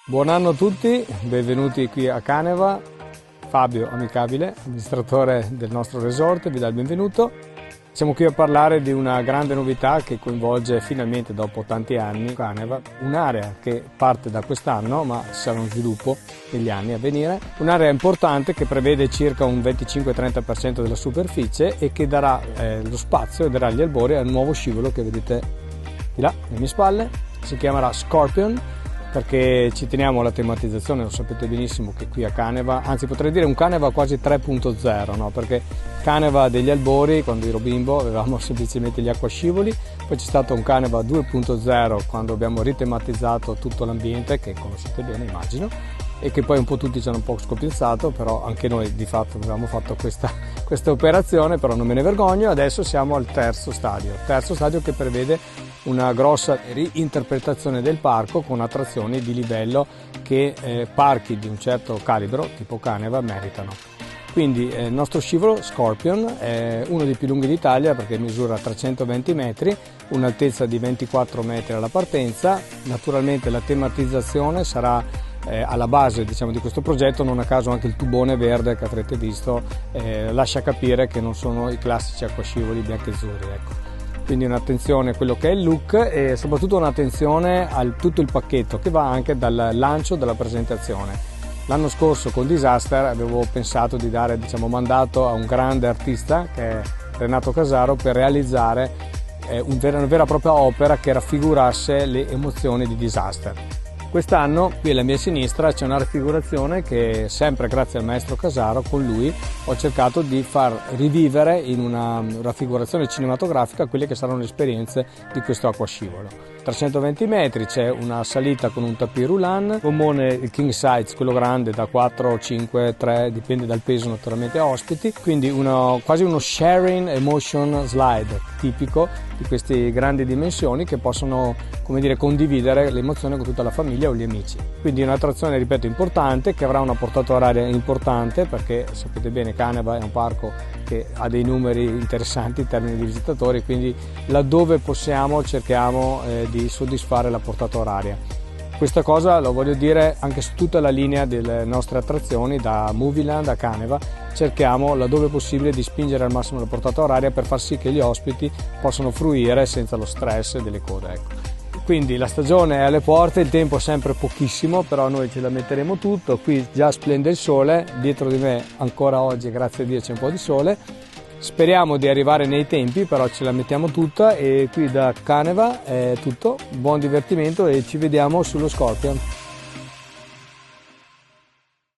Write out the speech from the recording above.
Buon anno a tutti, benvenuti qui a Caneva. Fabio Amicabile, amministratore del nostro resort, vi dà il benvenuto. Siamo qui a parlare di una grande novità che coinvolge finalmente dopo tanti anni Caneva, un'area che parte da quest'anno ma sarà uno sviluppo negli anni a venire, un'area importante che prevede circa un 25-30% della superficie e che darà lo spazio e darà gli albori al nuovo scivolo che vedete di là alle mie spalle. Si chiamerà Scorpion, perché ci teniamo alla tematizzazione, lo sapete benissimo che qui a Caneva, anzi potrei dire un Caneva quasi 3.0, no? Perché Caneva degli albori, quando ero bimbo avevamo semplicemente gli acquascivoli, poi c'è stato un Caneva 2.0 quando abbiamo ritematizzato tutto l'ambiente, che conoscete bene immagino, e che poi un po' tutti ci hanno un po' scopiazzato, però anche noi di fatto avevamo fatto questa operazione, però non me ne vergogno. Adesso siamo al terzo stadio che prevede una grossa reinterpretazione del parco con attrazioni di livello che parchi di un certo calibro, tipo Caneva, meritano. Quindi il nostro scivolo Scorpion è uno dei più lunghi d'Italia perché misura 320 metri, un'altezza di 24 metri alla partenza. Naturalmente la tematizzazione sarà alla base, diciamo, di questo progetto, non a caso anche il tubone verde che avrete visto lascia capire che non sono i classici acquascivoli bianchi e azzurri, ecco. Quindi un'attenzione a quello che è il look e soprattutto un'attenzione a tutto il pacchetto che va anche dal lancio della presentazione. L'anno scorso con Disaster avevo pensato di dare, diciamo, mandato a un grande artista che è Renato Casaro per realizzare una vera e propria opera che raffigurasse le emozioni di Disaster. Quest'anno qui alla mia sinistra c'è una raffigurazione che sempre grazie al maestro Casaro, con lui ho cercato di far rivivere in una raffigurazione cinematografica quelle che saranno le esperienze di questo acquascivolo. 320 metri, c'è una salita con un tapis roulant, gommone il king size, quello grande da 4, 5, 3, dipende dal peso naturalmente ospiti, quindi quasi uno sharing emotion slide tipico di queste grandi dimensioni che possono, come dire, condividere l'emozione con tutta la famiglia o gli amici. Quindi un'attrazione, ripeto, importante, che avrà una portata oraria importante perché sapete bene Caneva è un parco che ha dei numeri interessanti in termini di visitatori, quindi laddove possiamo cerchiamo di soddisfare la portata oraria. Questa cosa lo voglio dire anche su tutta la linea delle nostre attrazioni, da Movieland a Caneva, cerchiamo laddove possibile di spingere al massimo la portata oraria per far sì che gli ospiti possano fruire senza lo stress delle code, ecco. Quindi la stagione è alle porte, il tempo è sempre pochissimo, però noi ce la metteremo tutto. Qui già splende il sole, dietro di me ancora oggi, grazie a Dio, c'è un po' di sole. Speriamo di arrivare nei tempi, però ce la mettiamo tutta e qui da Caneva è tutto. Buon divertimento e ci vediamo sullo Scorpion.